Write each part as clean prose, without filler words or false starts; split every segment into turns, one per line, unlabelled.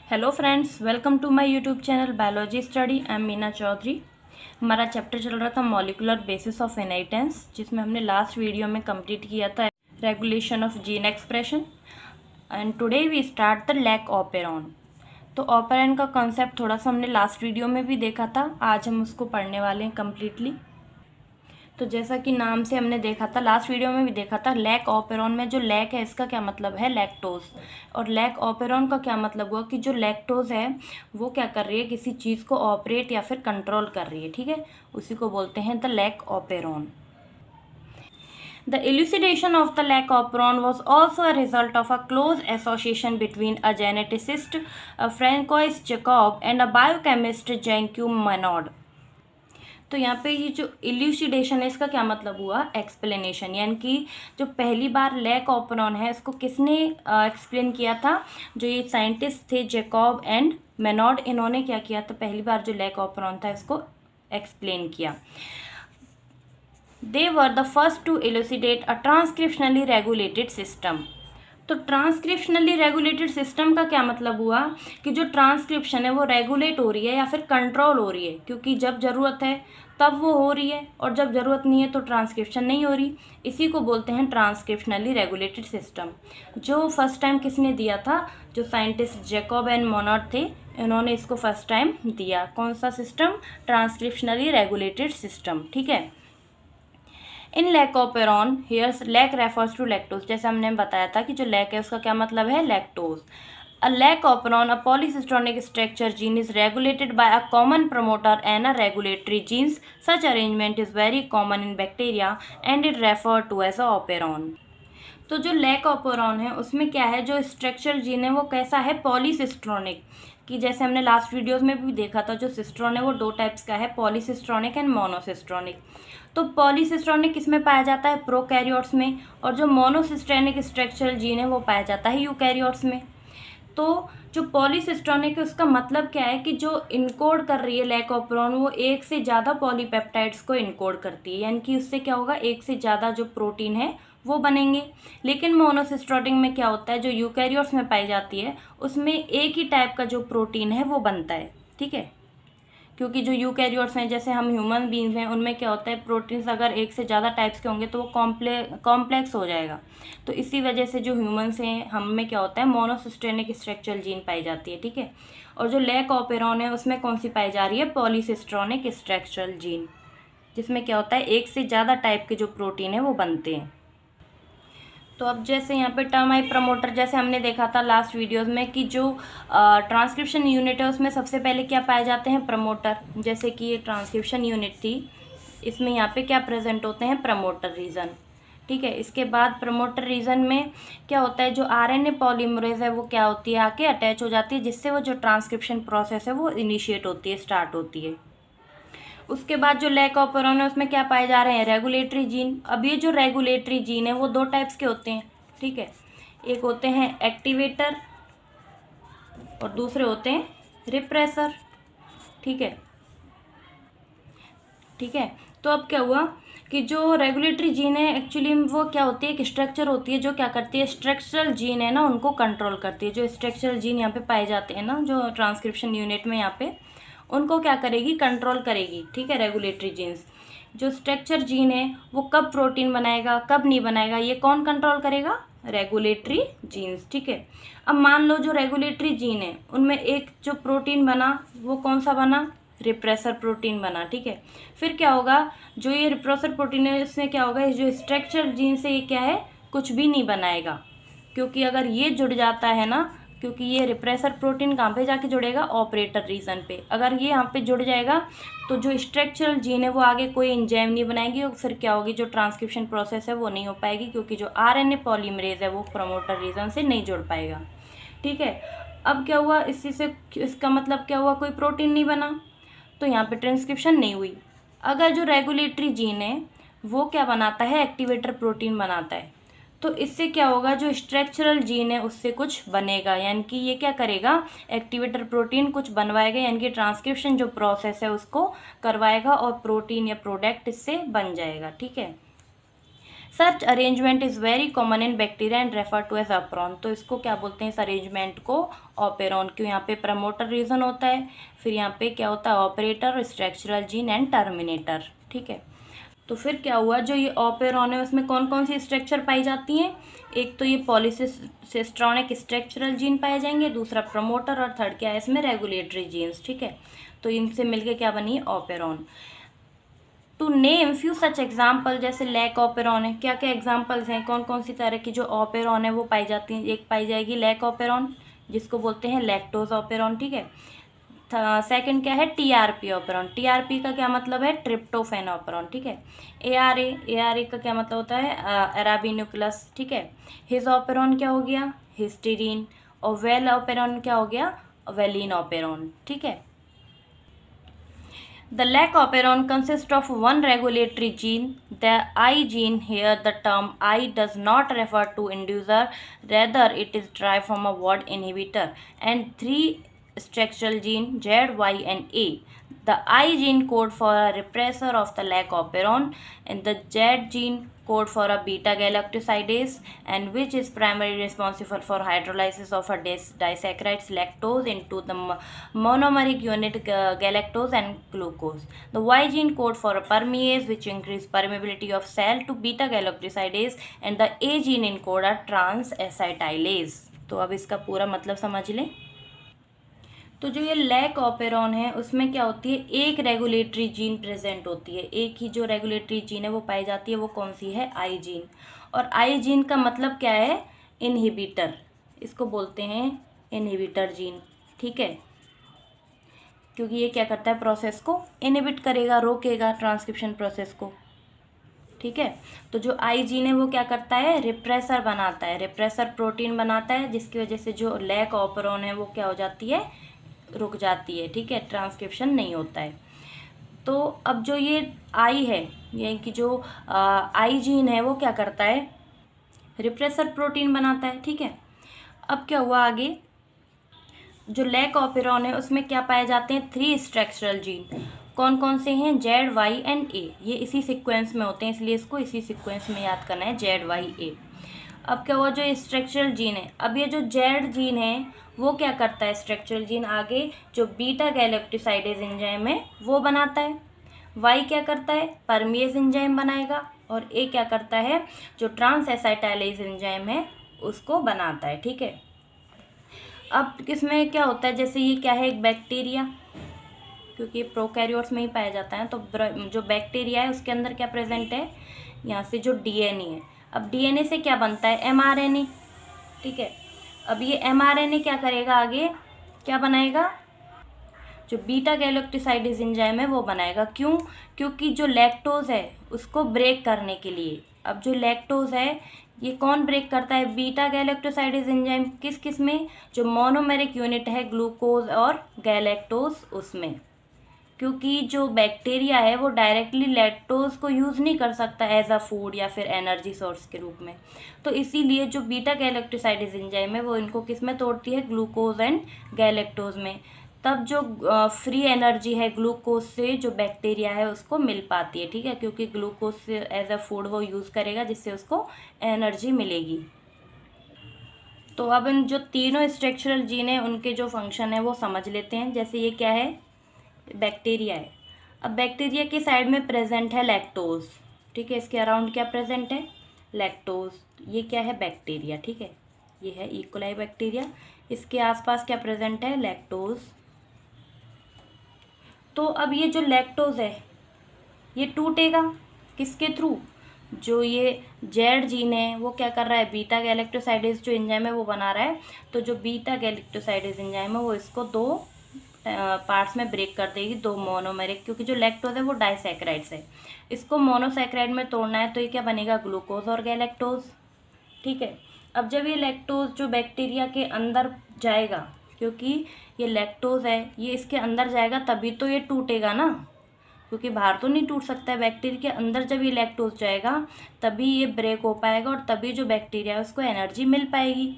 Hello friends, welcome to my YouTube channel biology study. I am Meena Chaudhary. हमारा chapter चल रहा था मॉलिकुलर बेसिस ऑफ इनहेरिटेंस, जिसमें हमने लास्ट वीडियो में कंप्लीट किया था regulation of gene expression. And today we start the lac operon. तो ऑपेरॉन का कॉन्सेप्ट थोड़ा सा हमने लास्ट वीडियो में भी देखा था, आज हम उसको पढ़ने वाले हैं कम्प्लीटली। तो जैसा कि नाम से हमने देखा था, लास्ट वीडियो में भी देखा था, लैक ऑपेरॉन में जो लैक है इसका क्या मतलब है, लैक्टोज। और लैक ऑपेरॉन का क्या मतलब हुआ कि जो लैक्टोज है वो क्या कर रही है, किसी चीज़ को ऑपरेट या फिर कंट्रोल कर रही है, ठीक है, उसी को बोलते हैं the lac operon. The elucidation of the lac operon was also a result of a close association between a geneticist, Francois Jacob, and a biochemist, Jean Monod। तो यहाँ पे ये जो इल्यूसिडेशन है इसका क्या मतलब हुआ, एक्सप्लेनेशन, यानी कि जो पहली बार लैक ऑपेरॉन है इसको किसने एक्सप्लेन किया था, जो ये साइंटिस्ट थे जैकब एंड मेनॉड, इन्होंने क्या किया था, पहली बार जो लैक ऑपेरॉन था इसको एक्सप्लेन किया। They were the first to elucidate a transcriptionally regulated system. तो ट्रांसक्रिप्शनली रेगुलेटेड सिस्टम का क्या मतलब हुआ कि जो ट्रांसक्रिप्शन है वो रेगुलेट हो रही है या फिर कंट्रोल हो रही है, क्योंकि जब ज़रूरत है तब वो हो रही है और जब ज़रूरत नहीं है तो ट्रांसक्रिप्शन नहीं हो रही। इसी को बोलते हैं ट्रांसक्रिप्शनली रेगुलेटेड सिस्टम। जो फर्स्ट टाइम किसने दिया था, जो साइंटिस्ट जैकब एंड मोनोड थे, इन्होंने इसको फर्स्ट टाइम दिया। कौन सा सिस्टम, ट्रांसक्रिप्शनली रेगुलेटेड सिस्टम, ठीक है। In lac operon, here's lac refers to lactose. जैसे हमने बताया था कि जो लैक है उसका क्या मतलब है, lactose. A lac operon, a polycistronic structure gene, is regulated by a common promoter and a regulatory genes. Such arrangement is very common in bacteria and it refer to as a operon. तो जो lack operon है उसमें क्या है, जो structure gene है वो कैसा है, पॉलीसिस्ट्रोनिक। कि जैसे हमने लास्ट वीडियोस में भी देखा था, जो सिस्ट्रॉन है वो दो टाइप्स का है, पॉलीसिस्ट्रोनिक एंड मोनोसिस्ट्रोनिक। तो पॉलीसिस्ट्रोनिक किसमें पाया जाता है, प्रोकैरियोट्स में, और जो मोनोसिस्ट्रेनिक स्ट्रक्चरल जीन है वो पाया जाता है यूकैरियोट्स में। तो जो पॉलीसिस्ट्रोनिक है उसका मतलब क्या है कि जो इनकोड कर रही है लैक ऑपेरॉन वो एक से ज़्यादा पॉलीपेप्टाइड्स को इनकोड करती है, यानी कि उससे क्या होगा, एक से ज़्यादा जो प्रोटीन है वो बनेंगे। लेकिन मोनोसिस्ट्रोनिक में क्या होता है, जो यूकैरियोट्स में पाई जाती है उसमें एक ही टाइप का जो प्रोटीन है वो बनता है, ठीक है। क्योंकि जो यूकैरियोट्स हैं, जैसे हम ह्यूमन बींग्स हैं, उनमें क्या होता है, प्रोटीन्स अगर एक से ज़्यादा टाइप्स के होंगे तो वो कॉम्प्लेक्स हो जाएगा। तो इसी वजह से जो ह्यूमन्स हैं हम में क्या होता है, मोनोसिस्ट्रेनिक स्ट्रक्चरल जीन पाई जाती है, ठीक है। और जो लैक ऑपेरॉन है उसमें कौन सी पाई जा रही है, पॉलीसिस्ट्रोनिक स्ट्रक्चरल जीन, जिसमें क्या होता है, एक से ज़्यादा टाइप के जो प्रोटीन है वो बनते हैं। तो अब जैसे यहाँ पे टर्म आई प्रमोटर, जैसे हमने देखा था लास्ट वीडियोस में कि जो ट्रांसक्रिप्शन यूनिट है उसमें सबसे पहले क्या पाए जाते हैं, प्रमोटर। जैसे कि ये ट्रांसक्रिप्शन यूनिट थी, इसमें यहाँ पे क्या प्रेजेंट होते हैं, प्रमोटर रीजन, ठीक है। इसके बाद प्रमोटर रीजन में क्या होता है, जो आरएनए पॉलीमरेज है वो क्या होती है, आके अटैच हो जाती है, जिससे वो जो ट्रांसक्रिप्शन प्रोसेस है वो इनिशिएट होती है, स्टार्ट होती है। उसके बाद जो लैक ऑपेरॉन है उसमें क्या पाए जा रहे हैं, रेगुलेटरी जीन। अब ये जो रेगुलेटरी जीन है वो दो टाइप्स के होते हैं, ठीक है। एक होते हैं एक्टिवेटर और दूसरे होते हैं रिप्रेसर, ठीक है, ठीक है। तो अब क्या हुआ कि जो रेगुलेटरी जीन है एक्चुअली वो क्या होती है, एक स्ट्रक्चर होती है जो क्या करती है, स्ट्रक्चरल जीन है ना उनको कंट्रोल करती है। जो स्ट्रक्चरल जीन यहाँ पे पाए जाते हैं ना, जो ट्रांसक्रिप्शन यूनिट में यहाँ पे, उनको क्या करेगी, कंट्रोल करेगी, ठीक है, रेगुलेटरी जीन्स। जो स्ट्रक्चर जीन है वो कब प्रोटीन बनाएगा कब नहीं बनाएगा, ये कौन कंट्रोल करेगा, रेगुलेटरी जीन्स, ठीक है। अब मान लो जो रेगुलेटरी जीन है उनमें एक जो प्रोटीन बना वो कौन सा बना, रिप्रेसर प्रोटीन बना, ठीक है। फिर क्या होगा, जो ये रिप्रेसर प्रोटीन है इसमें क्या होगा, जो स्ट्रक्चर जीन से ये क्या है, कुछ भी नहीं बनाएगा, क्योंकि अगर ये जुड़ जाता है ना, क्योंकि ये रिप्रेसर प्रोटीन कहाँ पे जाके जुड़ेगा, ऑपरेटर रीजन पे। अगर ये यहाँ पे जुड़ जाएगा तो जो स्ट्रक्चरल जीन है वो आगे कोई एंजाइम नहीं बनाएगी और फिर क्या होगी, जो ट्रांसक्रिप्शन प्रोसेस है वो नहीं हो पाएगी, क्योंकि जो आरएनए पॉलीमरेज है वो प्रमोटर रीजन से नहीं जुड़ पाएगा, ठीक है। अब क्या हुआ, इसी से इसका मतलब क्या हुआ, कोई प्रोटीन नहीं बना, तो यहाँ पे ट्रांसक्रिप्शन नहीं हुई। अगर जो रेगुलेटरी जीन है वो क्या बनाता है, एक्टिवेटर प्रोटीन बनाता है, तो इससे क्या होगा, जो स्ट्रक्चरल जीन है उससे कुछ बनेगा, यानी कि ये क्या करेगा, एक्टिवेटर प्रोटीन कुछ बनवाएगा, यानी कि ट्रांसक्रिप्शन जो प्रोसेस है उसको करवाएगा और प्रोटीन या प्रोडक्ट इससे बन जाएगा, ठीक है। Such arrangement is very common in bacteria and refer to as operon. तो इसको क्या बोलते हैं इस अरेंजमेंट को? ऑपेरॉन। क्यों? यहाँ पे प्रमोटर रीजन होता है, फिर यहाँ पे क्या होता है? Operator, structural gene and terminator. ठीक है, तो फिर क्या हुआ, जो ये ऑपेरॉन है उसमें कौन कौन सी स्ट्रक्चर पाई जाती हैं? एक तो ये पॉलीसिस्ट्रॉनिक स्ट्रक्चरल जीन पाए जाएंगे, दूसरा प्रमोटर, और थर्ड क्या है इसमें? Regulatory genes. ठीक है, तो इनसे मिलके क्या बनी? Operon. To name few such example, जैसे लैक ऑपेरॉन है, क्या क्या एग्जाम्पल्स हैं, कौन कौन सी तरह की जो ऑपेरॉन है वो पाई जाती हैं? एक पाई जाएगी लैक ऑपेरॉन, जिसको बोलते हैं लैक्टोज ऑपेरॉन। ठीक है, सेकंड क्या है? TRP operon. टीआरपी का क्या मतलब है? Tryptophan operon. ठीक है, एआरए का क्या मतलब होता है? अराबिन्यूक्लस। ठीक है, हिज ऑपेरॉन क्या हो गया? हिस्टीरीन। और वेल ऑपेरॉन क्या हो गया? Valine operon. ठीक है, the lac operon consists of one regulatory gene, the I gene. Here the term I does not refer to inducer, rather it is derived from a word inhibitor, and three structural gene Z, Y and A. The I gene code for a repressor of the lac operon, and the Z gene code for a beta galactosidase, and which is primarily responsible for hydrolysis of a disaccharides lactose into the monomeric unit galactose and glucose. The Y gene code for a permease, which increase permeability of cell to beta galactosidase, and the A gene encode a trans-acetylase. तो अब इसका पूरा मतलब समझ लें। तो जो ये लैक ऑपेरॉन है उसमें क्या होती है? एक रेगुलेटरी जीन प्रेजेंट होती है, एक ही जो रेगुलेटरी जीन है वो पाई जाती है, वो कौन सी है? I gene. और आई जीन का मतलब क्या है? इनहिबिटर, इसको बोलते हैं इनहिबिटर जीन। ठीक है, क्योंकि ये क्या करता है? प्रोसेस को इनहिबिट करेगा, रोकेगा ट्रांसक्रिप्शन प्रोसेस को। ठीक है, तो जो आई जीन है वो क्या करता है? रिप्रेसर बनाता है, रिप्रेसर प्रोटीन बनाता है, जिसकी वजह से जो लैक ऑपेरॉन है वो क्या हो जाती है? रुक जाती है। ठीक है, ट्रांसक्रिप्शन नहीं होता है। तो अब जो ये आई है, यानी कि जो आई जीन है वो क्या करता है? रिप्रेसर प्रोटीन बनाता है। ठीक है, अब क्या हुआ आगे? जो लैक ऑपेरॉन है उसमें क्या पाए जाते हैं? Three structural gene. कौन कौन से हैं? जेड, वाई एंड ए। ये इसी सीक्वेंस में होते हैं, इसलिए इसको इसी सीक्वेंस में याद करना है, जेड, वाई, ए। अब क्या हुआ? जो स्ट्रक्चरल जीन है, अब ये जो जेड जीन है वो क्या करता है? स्ट्रक्चरल जीन आगे जो बीटा गैलेक्टोसाइडेज एंजाइम है वो बनाता है। वाई क्या करता है? परमेज एंजाइम बनाएगा। और ए क्या करता है? जो ट्रांस एसाइटाइलेज एंजाइम है उसको बनाता है। ठीक है, अब इसमें क्या होता है? जैसे ये क्या है? एक बैक्टीरिया, क्योंकि ये प्रोकैरियोट्स में ही पाया जाता है। तो जो बैक्टीरिया है उसके अंदर क्या प्रेजेंट है? यहाँ से जो डीएनए है। अब डीएनए से क्या बनता है? एमआरएनए। ठीक है, अब ये एमआरएनए क्या करेगा? आगे क्या बनाएगा? जो बीटा गैलेक्टोसाइडेज एंजाइम है वो बनाएगा। क्यों? क्योंकि जो लैक्टोज है उसको ब्रेक करने के लिए। अब जो लैक्टोज है ये कौन ब्रेक करता है? Beta galactosidase enzyme. किस किस में? जो मोनोमेरिक यूनिट है ग्लूकोज और गैलेक्टोज उसमें। क्योंकि जो बैक्टीरिया है वो डायरेक्टली लैक्टोज को यूज़ नहीं कर सकता एज अ फूड या फिर एनर्जी सोर्स के रूप में, तो इसीलिए जो बीटा गैलेक्टोसाइडेज एंजाइम है वो इनको किस में तोड़ती है? ग्लूकोज एंड गैलेक्टोज में। तब जो फ्री एनर्जी है ग्लूकोज से जो बैक्टीरिया है उसको मिल पाती है। ठीक है, क्योंकि ग्लूकोज से एज अ फूड वो यूज़ करेगा जिससे उसको एनर्जी मिलेगी। तो अब इन जो तीनों स्ट्रक्चरल जीन है उनके जो फंक्शन है वो समझ लेते हैं। जैसे ये क्या है? बैक्टीरिया है। अब बैक्टीरिया के साइड में प्रेजेंट है लैक्टोज। ठीक है, इसके अराउंड क्या प्रेजेंट है? लैक्टोज। ये क्या है? बैक्टीरिया। ठीक है, ये है इकोलाई बैक्टीरिया। इसके आसपास क्या प्रेजेंट है? लैक्टोज। तो अब ये जो लैक्टोज है ये टूटेगा किसके थ्रू? जो ये जेड जीन है वो क्या कर रहा है? बीटा गैलेक्टोसाइडेज जो एंजाइम है वो बना रहा है। तो जो बीटा गैलेक्टोसाइडेज एंजाइम है वो इसको दो पार्ट्स में ब्रेक कर देगी, दो मोनोमेरिक, क्योंकि जो लैक्टोज है वो डाइसैकेराइड्स है, इसको मोनोसैकेराइड में तोड़ना है। तो ये क्या बनेगा? ग्लूकोज और गैलेक्टोज। ठीक है, अब जब ये लैक्टोज जो बैक्टीरिया के अंदर जाएगा, क्योंकि ये लैक्टोज है ये इसके अंदर जाएगा तभी तो ये टूटेगा ना, क्योंकि बाहर तो नहीं टूट सकता है। बैक्टीरिया के अंदर जब ये लैक्टोज जाएगा तभी ये ब्रेक हो पाएगा और तभी जो बैक्टीरिया है उसको एनर्जी मिल पाएगी।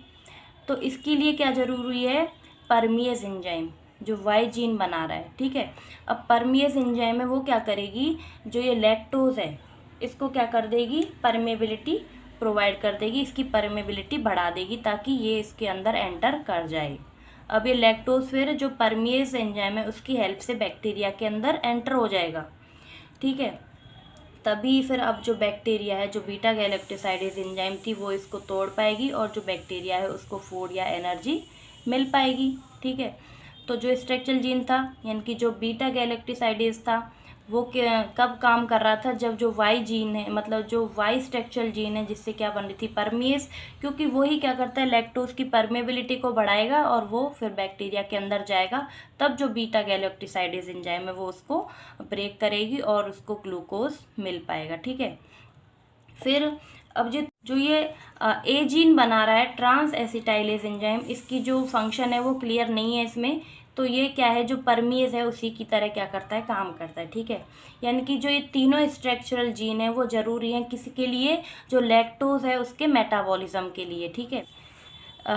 तो इसके लिए क्या ज़रूरी है? परमिएज एंजाइम जो वाई जीन बना रहा है। ठीक है, अब परमिएज एंजाइम है वो क्या करेगी? जो ये लैक्टोज है इसको क्या कर देगी, परमेबिलिटी प्रोवाइड कर देगी, इसकी परमेबिलिटी बढ़ा देगी ताकि ये इसके अंदर एंटर कर जाए। अब ये लैक्टोज फिर जो परमिएज एंजाइम है उसकी हेल्प से बैक्टीरिया के अंदर एंटर हो जाएगा, ठीक है। तभी फिर अब जो बैक्टीरिया है, जो बीटा गैलेक्टोसाइडेज एंजाइम थी, वो इसको तोड़ पाएगी और जो बैक्टीरिया है उसको फूड या एनर्जी मिल पाएगी, ठीक है। तो जो स्ट्रक्चरल जीन था यानी कि जो बीटा गैलेक्टोसाइडेज था वो कब काम कर रहा था, जब जो वाई जीन है, मतलब जो वाई स्ट्रक्चरल जीन है जिससे क्या बन रही थी, परमिएज, क्योंकि वही क्या करता है, लैक्टोज की परमेबिलिटी को बढ़ाएगा और वो फिर बैक्टीरिया के अंदर जाएगा, तब जो बीटा गैलेक्टोसाइडेज एंजाइम है वो उसको ब्रेक करेगी और उसको ग्लूकोज मिल पाएगा, ठीक है। फिर अब जो ये ए जीन बना रहा है ट्रांस एसिटाइलेज एंजाइम, इसकी जो फंक्शन है वो क्लियर नहीं है इसमें। तो ये क्या है, जो परमिएज है उसी की तरह क्या करता है, काम करता है, ठीक है। यानी कि जो ये तीनों स्ट्रक्चरल जीन है वो ज़रूरी हैं किसके लिए, जो लैक्टोज है उसके मेटाबॉलिज्म के लिए, ठीक है।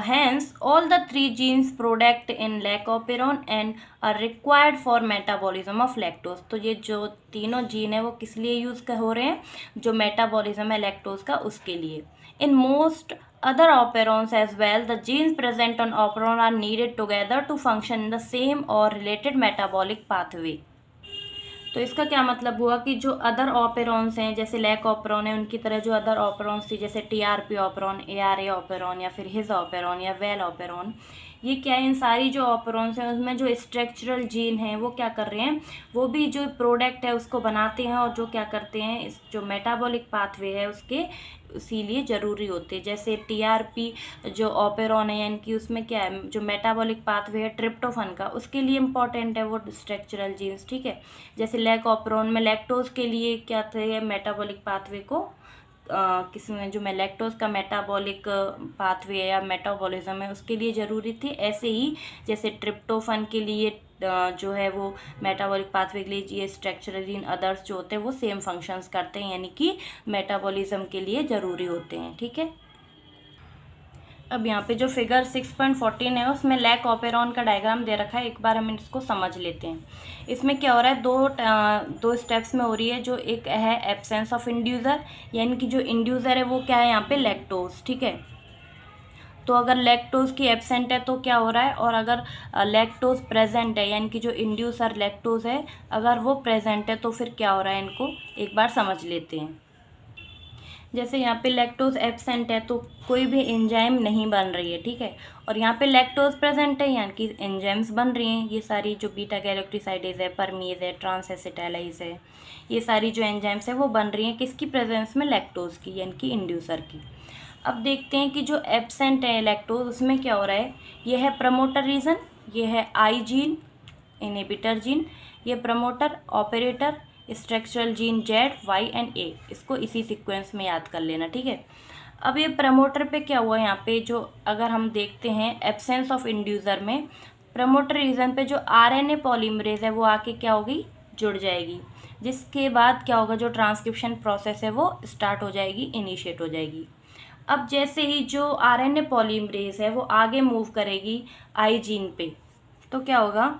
Hence, all the three genes product in lactoperon and are required for metabolism of lactose। तो ये जो तीनों जीन है वो किस लिए यूज़ हो रहे हैं, जो मेटाबॉलिज्म है लैक्टोज का उसके लिए। In most other operons as well, the genes present on operon are needed together to function in the same or related metabolic pathway। तो इसका क्या मतलब हुआ कि जो अदर ऑपेरॉन्स हैं, जैसे लैक ऑपेरॉन है, उनकी तरह जो अदर ऑपेरॉन्स थी, जैसे टीआरपी ऑपेरॉन, एआरए ऑपेरॉन या फिर हिज ऑपेरॉन या वेल ऑपेरॉन, ये क्या है, इन सारी जो ऑपेरॉन्स हैं उसमें जो स्ट्रक्चरल जीन हैं वो क्या कर रहे हैं, वो भी जो प्रोडक्ट है उसको बनाते हैं और जो क्या करते हैं, इस जो मेटाबॉलिक पाथवे है उसके इसीलिए ज़रूरी होते हैं। जैसे टीआरपी जो ऑपेरॉन है यानी कि उसमें क्या है, जो मेटाबॉलिक पाथवे है ट्रिप्टोफन का, उसके लिए इम्पॉर्टेंट है वो स्ट्रक्चरल जीन्स, ठीक है। जैसे लैक ऑपेरॉन में लैक्टोज के लिए क्या थे, मेटाबॉलिक पाथवे को किसमें जो लैक्टोज का मेटाबॉलिक पाथवे या मेटाबॉलिज्म है उसके लिए ज़रूरी थी। ऐसे ही जैसे ट्रिप्टोफन के लिए जो है वो मेटाबॉलिक पाथवे के लिए ये स्ट्रक्चरल जीन अदर्स जो होते हैं वो सेम फंक्शंस करते हैं, यानी कि मेटाबॉलिज्म के लिए ज़रूरी होते हैं, ठीक है। अब यहाँ पे जो फिगर 6.14 है उसमें लैक ऑपेरॉन का डायग्राम दे रखा है, एक बार हम इसको समझ लेते हैं। इसमें क्या हो रहा है, दो स्टेप्स में हो रही है। जो एक है एब्सेंस ऑफ इंड्यूसर, यानी कि जो इंड्यूसर है वो क्या है यहाँ पे लैक्टोज, ठीक है। तो अगर लैक्टोज की एब्सेंट है तो क्या हो रहा है, और अगर लैक्टोज प्रेजेंट है यानी कि जो इंड्यूसर लैक्टोज है अगर वो प्रेजेंट है तो फिर क्या हो रहा है, इनको एक बार समझ लेते हैं। जैसे यहाँ पे लैक्टोज एब्सेंट है तो कोई भी एंजाइम नहीं बन रही है, ठीक है। और यहाँ पे लैक्टोज प्रेजेंट है यानी कि एंजाइम्स बन रही हैं। ये सारी जो बीटा गैलेक्टोसाइडेज है, परमीज है, ट्रांस एसिटाइलेज है, ये सारी जो एंजाइम्स है वो बन रही हैं किसकी प्रेजेंस में, लैक्टोज की यानी कि इंड्यूसर की। अब देखते हैं कि जो एब्सेंट है लैक्टोज उसमें क्या हो रहा है। ये है प्रमोटर रीजन, ये है आई जीन, इनहिबिटर जीन, ये promoter, operator, structural gene Z, Y and A. इसको इसी सीक्वेंस में याद कर लेना, ठीक है। अब ये प्रमोटर पे क्या हुआ, यहाँ पे जो अगर हम देखते हैं एब्सेंस ऑफ इंड्यूसर में प्रमोटर रीजन पे जो आरएनए पॉलीमरेज है वो आके क्या होगी, जुड़ जाएगी, जिसके बाद क्या होगा, जो ट्रांसक्रिप्शन प्रोसेस है वो स्टार्ट हो जाएगी, इनिशिएट हो जाएगी। अब जैसे ही जो आरएनए पॉलीमरेज है वो आगे मूव करेगी आई जीन पे, तो क्या होगा,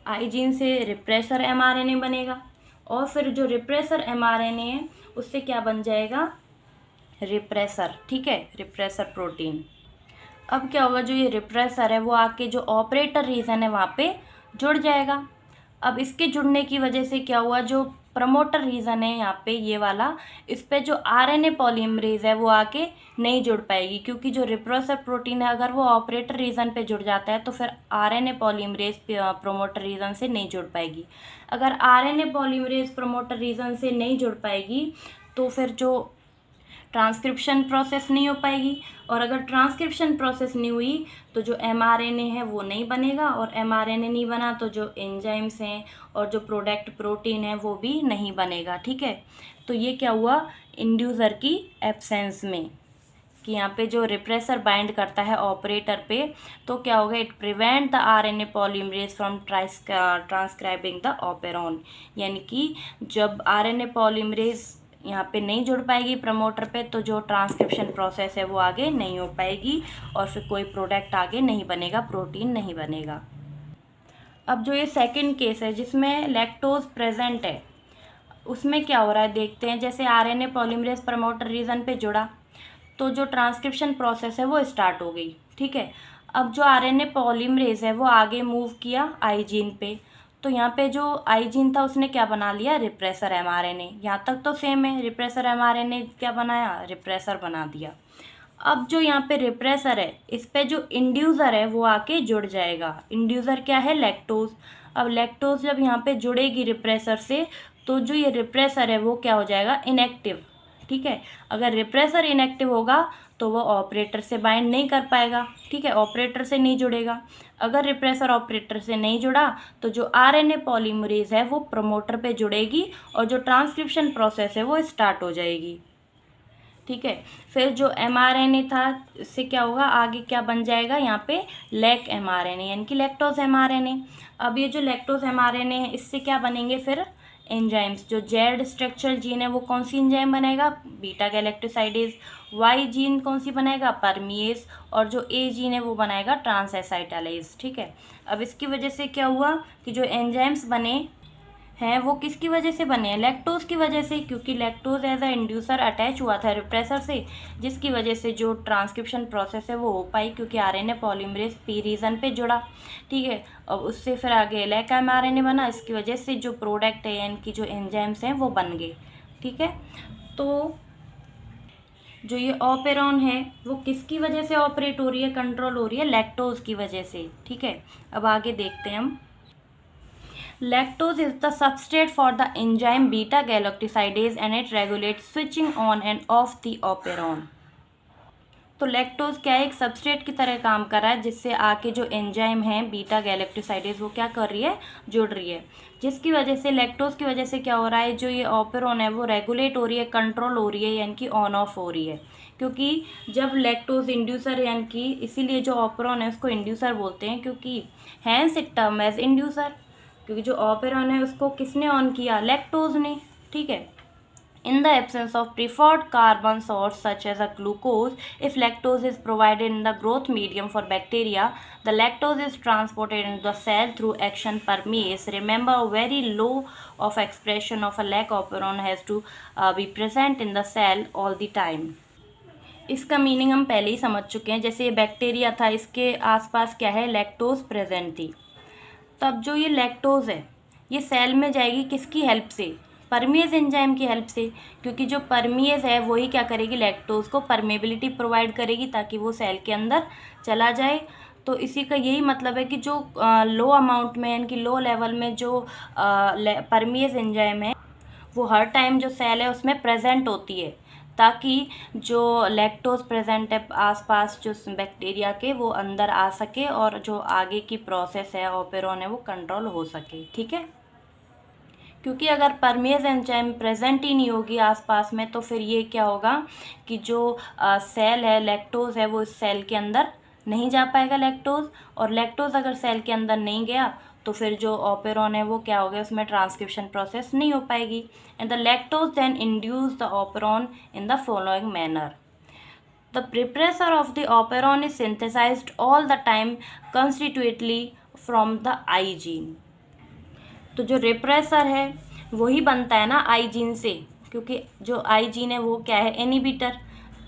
आई जीन से रिप्रेसर एमआरएनए बनेगा और फिर जो रिप्रेसर एमआरएनए है उससे क्या बन जाएगा, रिप्रेसर, ठीक है, रिप्रेसर प्रोटीन। अब क्या होगा, जो ये रिप्रेसर है वो आके जो ऑपरेटर रीजन है वहाँ पे जुड़ जाएगा। अब इसके जुड़ने की वजह से क्या हुआ, जो प्रमोटर रीजन है यहाँ पे ये वाला, इस पे जो आरएनए पॉलीमरेज है वो आके नहीं जुड़ पाएगी, क्योंकि जो रिप्रेसर प्रोटीन है अगर वो ऑपरेटर रीजन पे जुड़ जाता है तो फिर आरएनए पॉलीमरेज प्रोमोटर रीजन से नहीं जुड़ पाएगी। अगर आरएनए पॉलीमरेज प्रोमोटर रीजन से नहीं जुड़ पाएगी तो फिर जो ट्रांसक्रिप्शन प्रोसेस नहीं हो पाएगी, और अगर ट्रांसक्रिप्शन प्रोसेस नहीं हुई तो जो एमआरएनए है वो नहीं बनेगा, और एमआरएनए नहीं बना तो जो एंजाइम्स हैं और जो प्रोडक्ट प्रोटीन है वो भी नहीं बनेगा, ठीक है। तो ये क्या हुआ, इंड्यूसर की एब्सेंस में, कि यहाँ पे जो रिप्रेसर बाइंड करता है ऑपरेटर पे, तो क्या होगा, it prevent the RNA polymerase from transcribing the operon. यानी कि जब आरएनए पॉलीमरेज यहाँ पे नहीं जुड़ पाएगी प्रमोटर पे तो जो ट्रांसक्रिप्शन प्रोसेस है वो आगे नहीं हो पाएगी और फिर कोई प्रोडक्ट आगे नहीं बनेगा, प्रोटीन नहीं बनेगा। अब जो ये सेकंड केस है जिसमें लैक्टोज प्रेजेंट है उसमें क्या हो रहा है देखते हैं। जैसे आरएनए पॉलीमरेज प्रमोटर रीजन पे जुड़ा तो जो ट्रांसक्रिप्शन प्रोसेस है वो स्टार्ट हो गई, ठीक है। अब जो आरएनए पॉलीमरेज है वो आगे मूव किया आई जीन पे, तो यहाँ पे जो आई जीन था उसने क्या बना लिया, रिप्रेसर एमआरएनए। यहाँ तक तो सेम है, रिप्रेसर एमआरएनए क्या बनाया, रिप्रेसर बना दिया। अब जो यहाँ पे रिप्रेसर है इस पे जो इंड्यूसर है वो आके जुड़ जाएगा। इंड्यूसर क्या है, लैक्टोज। अब लैक्टोज जब यहाँ पे जुड़ेगी रिप्रेसर से तो जो ये रिप्रेसर है वो क्या हो जाएगा, इनएक्टिव, ठीक है। अगर रिप्रेसर इनएक्टिव होगा तो वो ऑपरेटर से बाइंड नहीं कर पाएगा, ठीक है, ऑपरेटर से नहीं जुड़ेगा। अगर रिप्रेसर ऑपरेटर से नहीं जुड़ा तो जो आरएनए पॉलीमरेज है वो प्रमोटर पे जुड़ेगी और जो ट्रांसक्रिप्शन प्रोसेस है वो स्टार्ट हो जाएगी, ठीक है। फिर जो एमआरएनए था इससे क्या होगा, आगे क्या बन जाएगा यहाँ पे, लैक एमआरएनए यानी कि लैक्टोज एमआरएनए। अब ये जो लैक्टोज एमआरएनए है इससे क्या बनेंगे फिर एंजाइम्स। जो जेड स्ट्रक्चरल जीन है वो कौन सी एंजाइम बनाएगा, बीटा गैलेक्टोसाइडेज। वाई जीन कौन सी बनाएगा, परमिएज। और जो ए जीन है वो बनाएगा ट्रांसएसाइटालेज, ठीक है। अब इसकी वजह से क्या हुआ कि जो एंजाइम्स बने हैं वो किसकी वजह से बने हैं, लैक्टोज की वजह से, क्योंकि lactose as a inducer attach हुआ था रिप्रेसर से, जिसकी वजह से जो ट्रांसक्रिप्शन प्रोसेस है वो हो पाई, क्योंकि आरएनए पॉलीमरेज पी रीजन पे जुड़ा, ठीक है। और उससे फिर आगे लैक एमआरएनए बना, इसकी वजह से जो प्रोडक्ट है यानी कि जो एंजाइम्स हैं वो बन गए, ठीक है। तो जो ये ऑपेरॉन है वो किसकी वजह से ऑपरेट हो रही है, कंट्रोल हो रही है, लैक्टोज की वजह से, ठीक है। अब आगे देखते हैं हम। Lactose is the substrate for the enzyme beta galactosidase and it regulates switching on and off the operon. तो लैक्टोज क्या है, एक सबस्ट्रेट की तरह काम कर रहा है जिससे आके जो एंजाइम है बीटा गैलेक्टोसाइडेज वो क्या कर रही है, जुड़ रही है, जिसकी वजह से लैक्टोज की वजह से क्या हो रहा है, जो ये ऑपेरॉन है वो रेगुलेट हो रही है, कंट्रोल हो रही है, यानी कि ऑन ऑफ हो रही है। क्योंकि जब लैक्टोज इंड्यूसर यानी कि इसीलिए जो ऑपेरॉन है उसको इंड्यूसर बोलते हैं, क्योंकि hence it term as inducer, क्योंकि जो ऑपेरॉन है उसको किसने ऑन किया, लैक्टोज ने, ठीक है। In the absence of preferred carbon source such as a glucose, if lactose is provided in the growth medium for bacteria, the lactose is transported into the cell through action permease. Remember, a very low of expression of a lac operon has to be present in the cell all the time. इसका meaning हम पहले ही समझ चुके हैं। जैसे ये bacteria था इसके आसपास क्या है, लैक्टोज प्रेजेंट थी। तब जो ये लैक्टोज है ये सेल में जाएगी किसकी हेल्प से, परमिएज एंजाइम की हेल्प से, क्योंकि जो परमिएज है वही क्या करेगी, लैक्टोज को परमेबिलिटी प्रोवाइड करेगी ताकि वो सेल के अंदर चला जाए। तो इसी का यही मतलब है कि जो लो अमाउंट में यानी कि लो लेवल में जो परमिएज एंजाइम है वो हर टाइम जो सेल है उसमें प्रेजेंट होती है, ताकि जो लैक्टोज प्रेजेंट है आसपास जो बैक्टीरिया के वो अंदर आ सके और जो आगे की प्रोसेस है ऑपेरॉन है वो कंट्रोल हो सके, ठीक है। क्योंकि अगर परमेज एंजाइम प्रेजेंट ही नहीं होगी आसपास में तो फिर ये क्या होगा कि जो सेल है लैक्टोज है वो इस सेल के अंदर नहीं जा पाएगा लैक्टोज, और लैक्टोज अगर सेल के अंदर नहीं गया तो फिर जो ऑपेरॉन है वो क्या हो गया, उसमें ट्रांसक्रिप्शन प्रोसेस नहीं हो पाएगी। And the lactose then induce the operon in the following manner. The repressor of the operon is synthesised all the time constitutively from the I gene. तो जो रिप्रेसर है वही बनता है ना आई जीन से, क्योंकि जो आई जीन है वो क्या है, इनहिबिटर।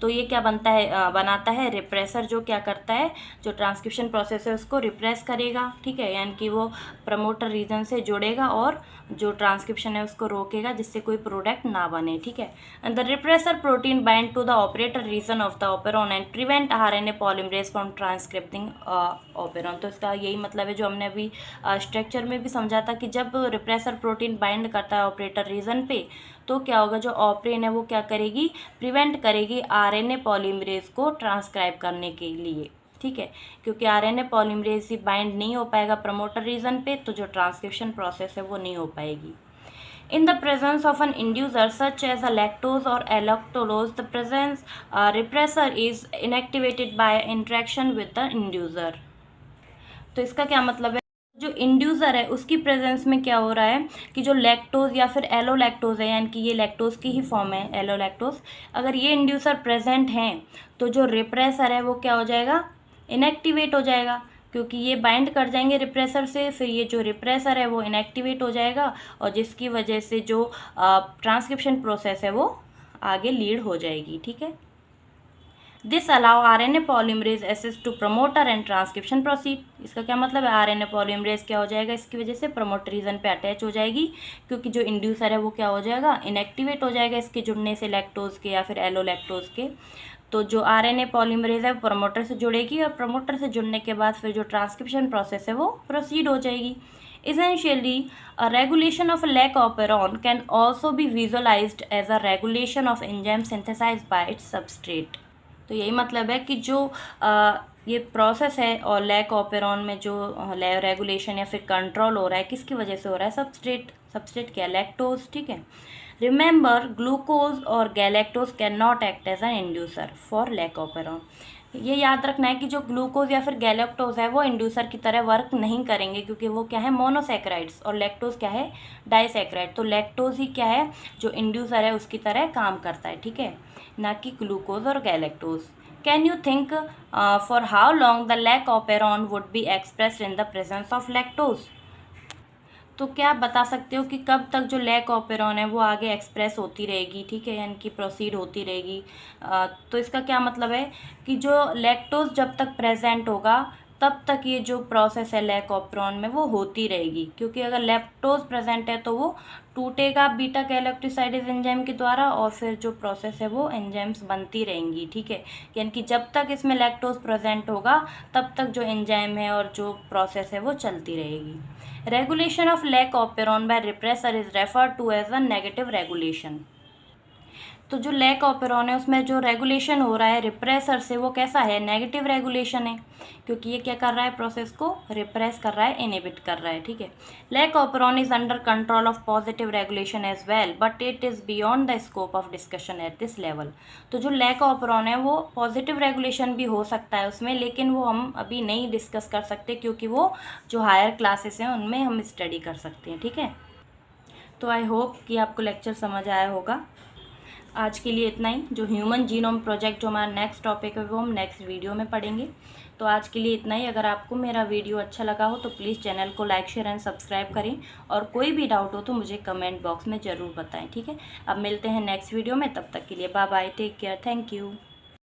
तो ये क्या बनता है, बनाता है रिप्रेसर, जो क्या करता है, जो ट्रांसक्रिप्शन प्रोसेस है उसको रिप्रेस करेगा, ठीक है, यानी कि वो प्रमोटर रीजन से जुड़ेगा और जो ट्रांसक्रिप्शन है उसको रोकेगा जिससे कोई प्रोडक्ट ना बने, ठीक है। And the repressor protein bind to the operator region of the operon and prevent RNA polymerase from transcripting operon. तो इसका यही मतलब है जो हमने अभी स्ट्रक्चर में भी समझा था कि जब रिप्रेसर प्रोटीन बाइंड करता है ऑपरेटर रीजन पे तो क्या होगा, जो ऑपरेन है वो क्या करेगी, प्रिवेंट करेगी आरएनए पॉलीमरेज को ट्रांसक्राइब करने के लिए, ठीक है। क्योंकि आरएनए पॉलीमरेज ही बाइंड नहीं हो पाएगा प्रमोटर रीजन पे तो जो ट्रांसक्रिप्शन प्रोसेस है वो नहीं हो पाएगी। In the presence of an inducer such as a lactose or allactulose, the presence repressor is inactivated by interaction with the inducer. तो इसका क्या मतलब है, जो इंड्यूसर है उसकी प्रेजेंस में क्या हो रहा है कि जो लैक्टोज या फिर एलोलैक्टोज है, यानी कि ये लैक्टोज की ही फॉर्म है एलोलैक्टोज, अगर ये इंड्यूसर प्रेजेंट हैं तो जो रिप्रेसर है वो क्या हो जाएगा, इनएक्टिवेट हो जाएगा। क्योंकि ये बाइंड कर जाएंगे रिप्रेसर से, फिर ये जो रिप्रेसर है वो इनएक्टिवेट हो जाएगा और जिसकी वजह से जो ट्रांसक्रिप्शन प्रोसेस है वो आगे लीड हो जाएगी। ठीक है, this allow RNA polymerase assist to promoter and transcription proceed. इसका क्या मतलब है, RNA पॉलीमरेज क्या हो जाएगा, इसकी वजह से प्रमोटर रीजन पे अटैच हो जाएगी, क्योंकि जो इंड्यूसर है वो क्या हो जाएगा, इनएक्टिवेट हो जाएगा इसके जुड़ने से लैक्टोज के या फिर एलोलैक्टोज के। तो जो RNA पॉलीमरेज है वो प्रमोटर से जुड़ेगी और प्रमोटर से जुड़ने के बाद फिर जो ट्रांसक्रिप्शन प्रोसेस है वो प्रोसीड हो जाएगी। Essentially, a regulation of lac operon can also be visualized as a regulation of enzyme synthesized by its substrate। तो यही मतलब है कि जो ये प्रोसेस है और लैक ऑपेरॉन में जो रेगुलेशन या फिर कंट्रोल हो रहा है, किसकी वजह से हो रहा है, सबस्ट्रेट क्या, लैक्टोज। ठीक है, रिमेंबर ग्लूकोज और galactose can not act as an inducer for lac operon. ये याद रखना है कि जो ग्लूकोज या फिर गैलेक्टोज है वो इंड्यूसर की तरह वर्क नहीं करेंगे, क्योंकि वो क्या है, मोनोसैकेराइड्स, और लैक्टोज क्या है, डाइसैकेराइड। तो लैक्टोज ही क्या है, जो इंड्यूसर है उसकी तरह काम करता है। ठीक है, ना कि ग्लूकोज और galactose. Can you think for how long the lac operon would be expressed in the presence of lactose. तो क्या आप बता सकते हो कि कब तक जो लैक ऑपेरॉन है वो आगे एक्सप्रेस होती रहेगी, ठीक है, यानी कि प्रोसीड होती रहेगी। तो इसका क्या मतलब है कि जो लैक्टोज जब तक प्रेजेंट होगा तब तक ये जो प्रोसेस है लैक ऑपेरॉन में वो होती रहेगी, क्योंकि अगर लैक्टोज प्रेजेंट है तो वो टूटेगा बीटा गैलेक्टोसाइडेज एंजाइम के द्वारा और फिर जो प्रोसेस है वो एंजाइम्स बनती रहेंगी। ठीक है, यानी कि जब तक इसमें लैक्टोज प्रेजेंट होगा तब तक जो एंजाइम है और जो प्रोसेस है वो चलती रहेगी। Regulation of lac operon by repressor is referred to as a negative regulation. तो जो लैक ऑपेरॉन है उसमें जो रेगुलेशन हो रहा है रिप्रेसर से वो कैसा है, नेगेटिव रेगुलेशन है, क्योंकि ये क्या कर रहा है, प्रोसेस को रिप्रेस कर रहा है, इनहिबिट कर रहा है। ठीक है, lac operon is under control of positive regulation as well, but it is beyond the scope of discussion at this level. तो जो लैक ऑपेरॉन है वो पॉजिटिव रेगुलेशन भी हो सकता है उसमें, लेकिन वो हम अभी नहीं डिस्कस कर सकते, क्योंकि वो जो हायर क्लासेस हैं उनमें हम स्टडी कर सकते हैं। ठीक है, तो आई होप कि आपको लेक्चर समझ आया होगा। आज के लिए इतना ही। जो ह्यूमन जीनोम प्रोजेक्ट जो हमारा नेक्स्ट टॉपिक है वो हम नेक्स्ट वीडियो में पढ़ेंगे। तो आज के लिए इतना ही। अगर आपको मेरा वीडियो अच्छा लगा हो तो प्लीज़ चैनल को लाइक शेयर एंड सब्सक्राइब करें, और कोई भी डाउट हो तो मुझे कमेंट बॉक्स में ज़रूर बताएं। ठीक है, अब मिलते हैं नेक्स्ट वीडियो में, तब तक के लिए bye bye, take care, thank you.